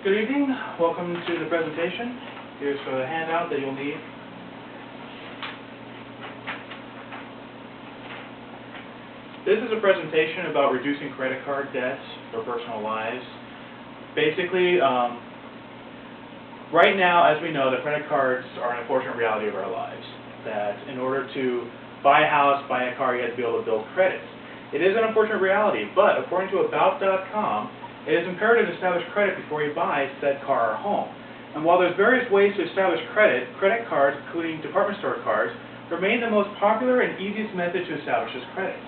Good evening. Welcome to the presentation. Here's a handout that you'll need. This is a presentation about reducing credit card debts for personal lives. Basically, right now, as we know, the credit cards are an unfortunate reality of our lives. That in order to buy a house, buy a car, you have to be able to build credit. It is an unfortunate reality, but according to About.com, it is imperative to establish credit before you buy said car or home. And while there's various ways to establish credit cards, including department store cards, remain the most popular and easiest method to establish this credit.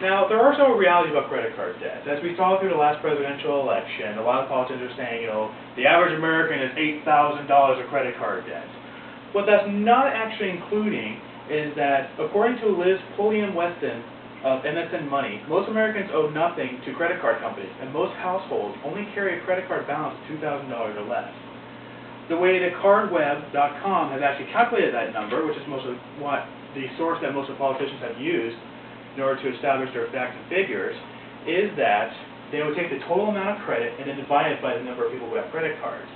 Now, there are several realities about credit card debt. As we saw through the last presidential election, a lot of politicians are saying, the average American has $8,000 of credit card debt. What that's not actually including is that, according to Liz Pulliam-Weston of MSN Money, most Americans owe nothing to credit card companies, and most households only carry a credit card balance of $2,000 or less. The way that CardWeb.com has actually calculated that number, which is mostly what the source that most of the politicians have used in order to establish their facts and figures, is that they would take the total amount of credit and then divide it by the number of people who have credit cards,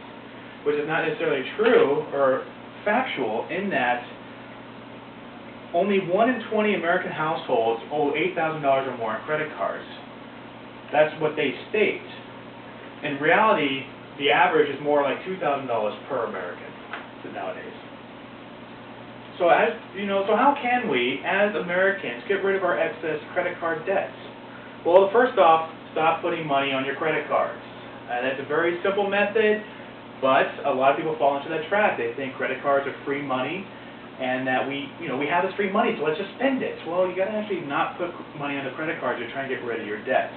which is not necessarily true or factual in that only 1 in 20 American households owe $8,000 or more on credit cards. That's what they state. In reality, the average is more like $2,000 per American nowadays. So so how can we, as Americans, get rid of our excess credit card debts? Well, first off, stop putting money on your credit cards. That's a very simple method, but a lot of people fall into that trap. They think credit cards are free money, and that we have this free money, so let's just spend it. Well, you got to actually not put money on the credit cards to try and get rid of your debts.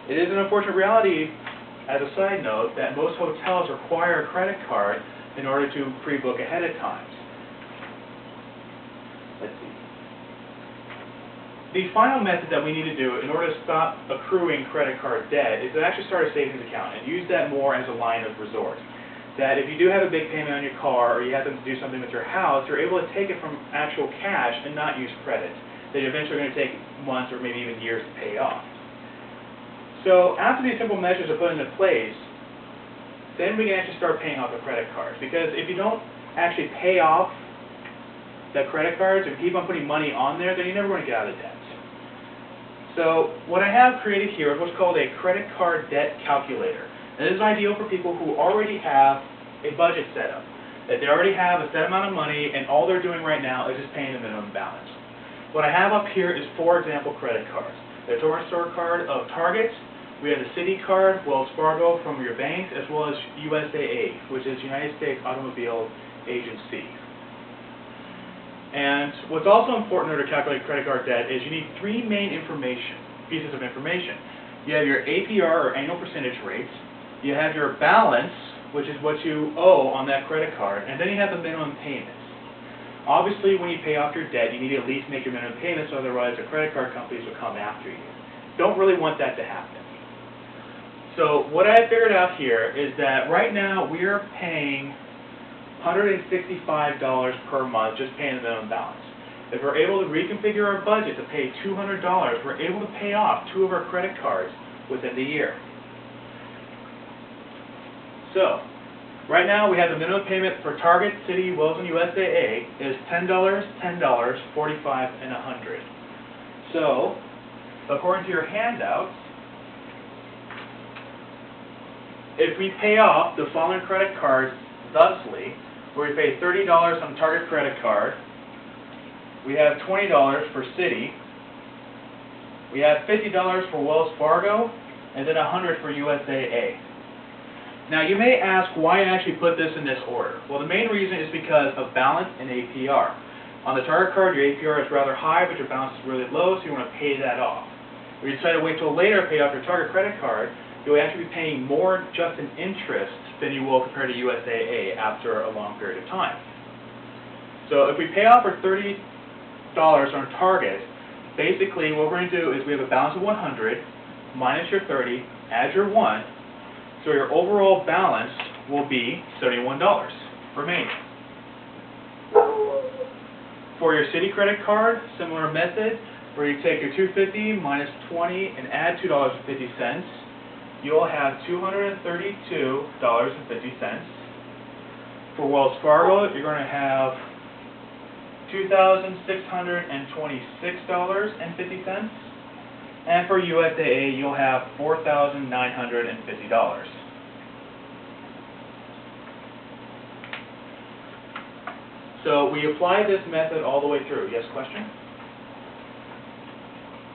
It is an unfortunate reality, as a side note, that most hotels require a credit card in order to pre-book ahead of time. Let's see. The final method that we need to do in order to stop accruing credit card debt is to actually start a savings account and use that more as a line of resort. That if you do have a big payment on your car or you have to do something with your house, you're able to take it from actual cash and not use credit. That you're eventually going to take months or maybe even years to pay off. So after these simple measures are put into place, then we can actually start paying off the credit cards. Because if you don't actually pay off the credit cards and keep on putting money on there, then you're never going to get out of debt. So what I have created here is what's called a credit card debt calculator. And this is ideal for people who already have a budget set up, that they already have a set amount of money and all they're doing right now is just paying the minimum balance. What I have up here is 4 example credit cards. The department store card of Target, we have the Citi card, Wells Fargo from your banks, as well as USAA, which is United States Automobile Agency. And what's also important in order to calculate credit card debt is you need 3 main pieces of information. You have your APR, or annual percentage rates. You have your balance, which is what you owe on that credit card, and then you have the minimum payments. Obviously, when you pay off your debt, you need to at least make your minimum payments, otherwise the credit card companies will come after you. Don't really want that to happen. So what I figured out here is that right now we are paying $165 per month just paying the minimum balance. If we're able to reconfigure our budget to pay $200, we're able to pay off 2 of our credit cards within the year. So, right now we have the minimum payment for Target, Citi, Wells, and USAA is $10, $10, $45, and $100. So, according to your handouts, if we pay off the following credit cards thusly, where we pay $30 on Target credit card, we have $20 for Citi, we have $50 for Wells Fargo, and then $100 for USAA. Now, you may ask why I actually put this in this order. Well, the main reason is because of balance and APR. On the Target card, your APR is rather high, but your balance is really low, so you want to pay that off. If you decide to wait till later to pay off your Target credit card, you'll actually be paying more just in interest than you will compared to USAA after a long period of time. So if we pay off for $30 on Target, basically what we're going to do is we have a balance of 100 minus your 30, add your 1, so your overall balance will be $71 remaining. For your Citi credit card, similar method, where you take your $250 minus 20 and add $2.50, you'll have $232.50. For Wells Fargo, you're going to have $2,626.50. And for USAA, you'll have $4,950. So we apply this method all the way through. Yes, question?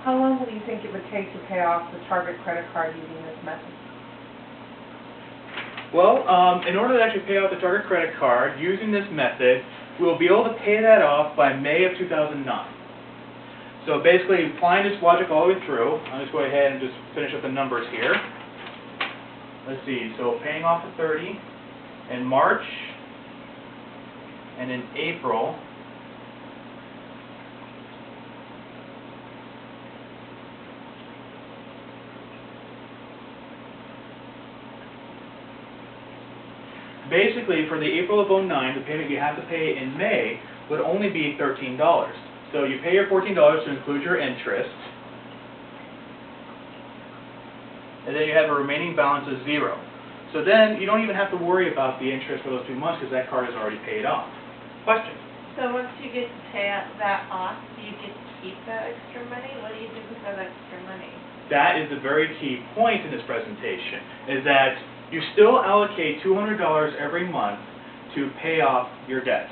How long do you think it would take to pay off the Target credit card using this method? Well, in order to actually pay off the Target credit card using this method, we'll be able to pay that off by May of 2009. So basically, applying this logic all the way through, I'll just go ahead and just finish up the numbers here. Let's see, so paying off the 30 in March and in April. Basically, for the April of 09, the payment you have to pay in May would only be $13. So you pay your $14 to include your interest, and then you have a remaining balance of $0. So then you don't even have to worry about the interest for those 2 months because that card is already paid off. Question? So once you get to pay that off, do you get to keep that extra money? What do you do with that extra money? That is the very key point in this presentation, is that you still allocate $200 every month to pay off your debt.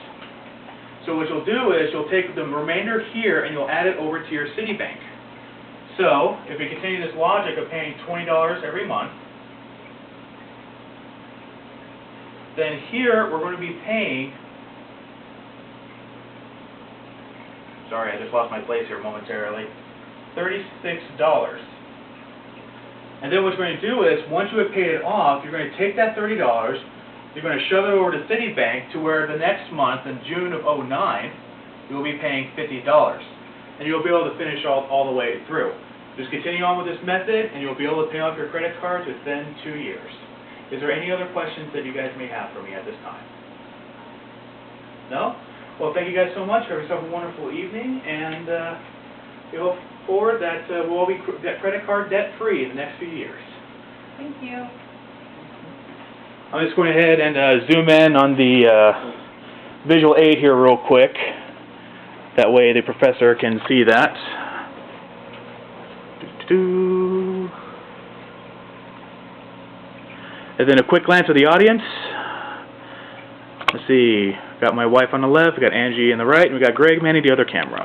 So what you'll do is you'll take the remainder here and you'll add it over to your Citibank. So if we continue this logic of paying $20 every month, then here we're going to be paying, sorry, I just lost my place here momentarily, $36. And then what you're going to do is, once you have paid it off, you're going to take that $30, you're going to shove it over to Citibank to where the next month, in June of 09, you'll be paying $50. And you'll be able to finish all the way through. Just continue on with this method, and you'll be able to pay off your credit cards within 2 years. Is there any other questions that you guys may have for me at this time? No? Well, thank you guys so much. Have yourself a wonderful evening, and we hope forward that we'll all be credit card debt-free in the next few years. Thank you. I'm just going ahead and zoom in on the visual aid here real quick. That way the professor can see that. And then a quick glance at the audience. Let's see, got my wife on the left, we got Angie on the right, and we got Greg manning the other camera.